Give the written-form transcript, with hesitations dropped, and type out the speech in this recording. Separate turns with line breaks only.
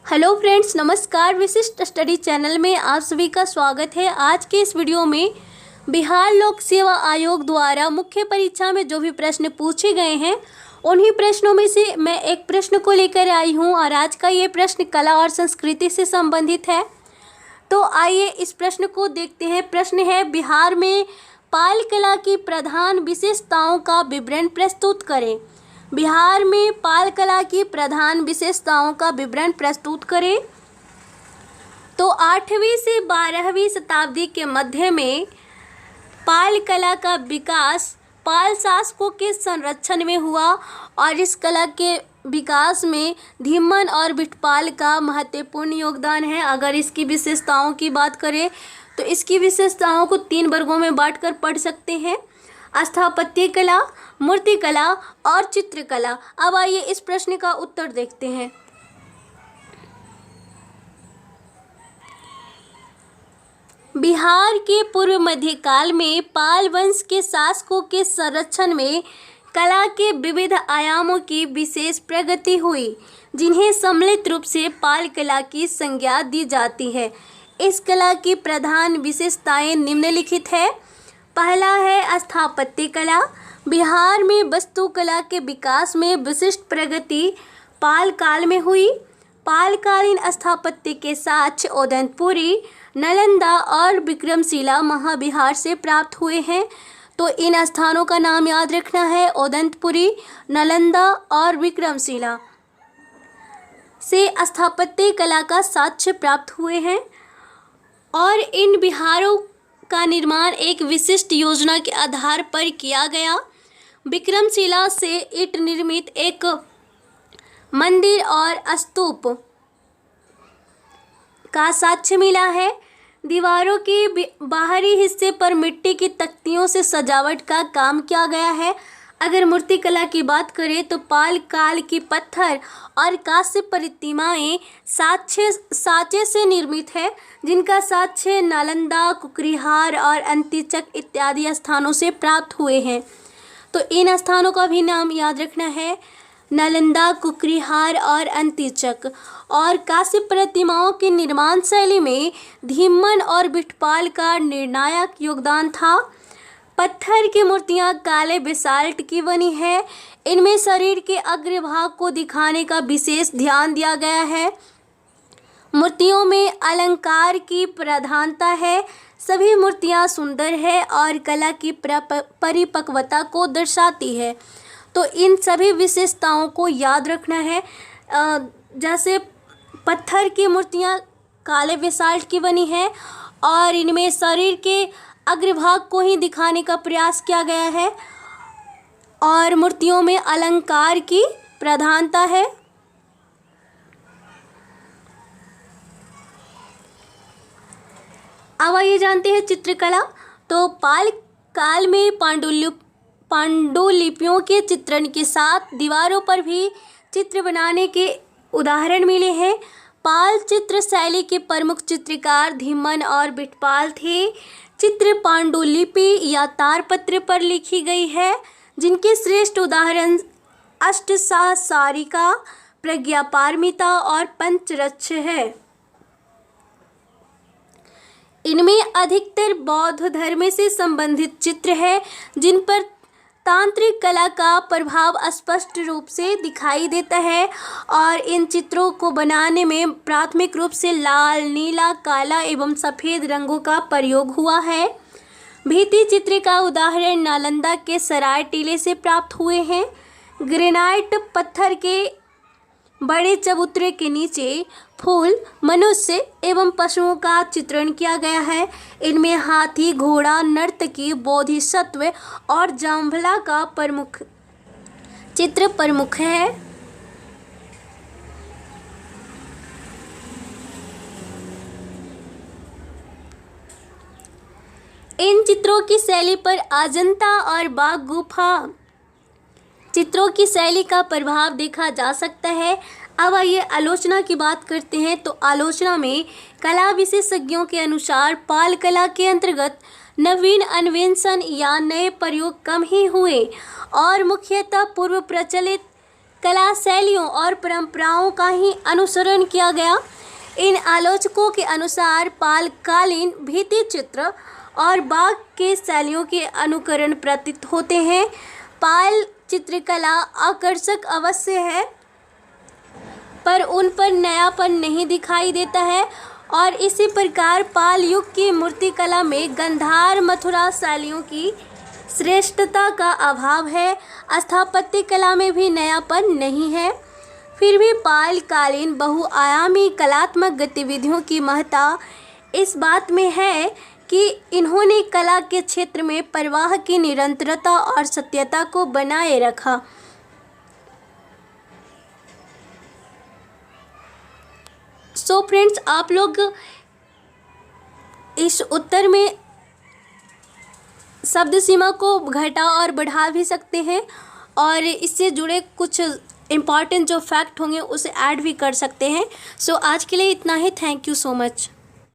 Hello friends, नमस्कार। विशिष्ट study channel में आप सभी का स्वागत है। आज के इस वीडियो में बिहार लोक सेवा आयोग द्वारा मुख्य परीक्षा में जो भी प्रश्न पूछे गए हैं उन्हीं प्रश्नों में से मैं एक प्रश्न को लेकर आई हूं और आज का ये प्रश्न कला और संस्कृति से संबंधित है। तो आइए इस प्रश्न को देखते हैं। प्रश्न है, बिहार में पाल कला की प्रधान विशेषताओं का विवरण प्रस्तुत करें। बिहार में पाल कला की प्रधान विशेषताओं का विवरण प्रस्तुत करें। तो 8वीं से 12वीं शताब्दी के मध्य में पाल कला का विकास पाल शासकों के संरक्षण में हुआ और इस कला के विकास में धीमन और बिटपाल का महत्वपूर्ण योगदान है। अगर इसकी विशेषताओं की बात करें तो इसकी विशेषताओं को 3 वर्गों में बांटकर पढ़ सकते हैं: स्थापत्य कला, मूर्तिकला और चित्रकला। अब आइए इस प्रश्न का उत्तर देखते हैं। बिहार के पूर्व मध्यकाल में पाल वंश के शासकों के संरक्षण में कला के विविध आयामों की विशेष प्रगति हुई, जिन्हें सम्मिलित रूप से पाल कला की संज्ञा दी जाती है। इस कला की प्रधान विशेषताएं निम्नलिखित है। पहला है स्थापत्य कला। बिहार में वास्तुकला के विकास में विशिष्ट प्रगति पाल काल में हुई। पालकालीन स्थापत्य के साक्ष्य ओदंतपुरी, नालंदा और विक्रमशिला महाबिहार से प्राप्त हुए हैं। तो इन स्थानों का नाम याद रखना है, ओदंतपुरी, नालंदा और विक्रमशिला से स्थापत्य कला का साक्ष्य प्राप्त हुए हैं। और इन बिहारों का निर्माण एक विशिष्ट योजना के आधार पर किया गया। विक्रमशिला से ईंट निर्मित एक मंदिर और स्तूप का साक्ष्य मिला है। दीवारों के बाहरी हिस्से पर मिट्टी की तख्तियों से सजावट का काम किया गया है। अगर मूर्तिकला की बात करें तो पाल काल की पत्थर और कांस्य प्रतिमाएं साँचे से निर्मित है, जिनका साक्ष्य नालंदा, कुकरीहार और अंतिचक इत्यादि स्थानों से प्राप्त हुए हैं। तो इन स्थानों का भी नाम याद रखना है, नालंदा, कुकरीहार और अंतिचक। और कांस्य प्रतिमाओं की निर्माण शैली में धीमन और बिटपाल का निर्णायक योगदान था। पत्थर की मूर्तियां काले बेसाल्ट की बनी है। इनमें शरीर के अग्रभाग को दिखाने का विशेष ध्यान दिया गया है। मूर्तियों में अलंकार की प्रधानता है। सभी मूर्तियां सुंदर है और कला की परिपक्वता को दर्शाती है। तो इन सभी विशेषताओं को याद रखना है। जैसे पत्थर की मूर्तियां काले बेसाल्ट की बनी है और इनमें शरीर के अग्रभाग को ही दिखाने का प्रयास किया गया है और मूर्तियों में अलंकार की प्रधानता है। अब आइए जानते हैं चित्रकला। तो पाल काल में पांडुलिपियों के चित्रण के साथ दीवारों पर भी चित्र बनाने के उदाहरण मिले हैं। पाल चित्र शैली के प्रमुख चित्रकार धीमन और बिटपाल थे। चित्र पांडुलिपि या तारपत्र पर लिखी गई है, जिनके श्रेष्ठ उदाहरण अष्टसारिका, प्रज्ञापारमिता और पंचरत्न है। इनमें अधिकतर बौद्ध धर्म से संबंधित चित्र है, जिन पर तांत्रिक कला का प्रभाव स्पष्ट रूप से दिखाई देता है। और इन चित्रों को बनाने में प्राथमिक रूप से लाल, नीला, काला एवं सफ़ेद रंगों का प्रयोग हुआ है। भित्ति चित्र का उदाहरण नालंदा के सराय टीले से प्राप्त हुए हैं। ग्रेनाइट पत्थर के बड़े चबूतरे के नीचे फूल, मनुष्य एवं पशुओं का चित्रण किया गया है। इनमें हाथी, घोड़ा, नर्तकी, बोधिसत्व और जांभला का चित्र प्रमुख है। इन चित्रों की शैली पर अजंता और बाघ गुफा चित्रों की शैली का प्रभाव देखा जा सकता है। अब आइए आलोचना की बात करते हैं। तो आलोचना में कला विशेषज्ञों के अनुसार पाल कला के अंतर्गत नवीन अन्वेषण या नए प्रयोग कम ही हुए और मुख्यतः पूर्व प्रचलित कला शैलियों और परंपराओं का ही अनुसरण किया गया। इन आलोचकों के अनुसार पालकालीन भित्ति चित्र और बाग के शैलियों के अनुकरण प्रतीत होते हैं। पाल चित्रकला आकर्षक अवश्य है, पर उन पर नयापन नहीं दिखाई देता है, और इसी प्रकार पाल युग की मूर्तिकला में गांधार मथुरा शैलियों की श्रेष्ठता का अभाव है। स्थापत्य कला में भी नयापन नहीं है। फिर भी पालकालीन बहुआयामी कलात्मक गतिविधियों की महत्ता इस बात में है कि इन्होंने कला के क्षेत्र में प्रवाह की निरंतरता और सत्यता को बनाए रखा। सो फ्रेंड्स, आप लोग इस उत्तर में शब्द सीमा को घटा और बढ़ा भी सकते हैं, और इससे जुड़े कुछ इम्पॉर्टेंट जो फैक्ट होंगे उसे ऐड भी कर सकते हैं। सो आज के लिए इतना ही। Thank you so much.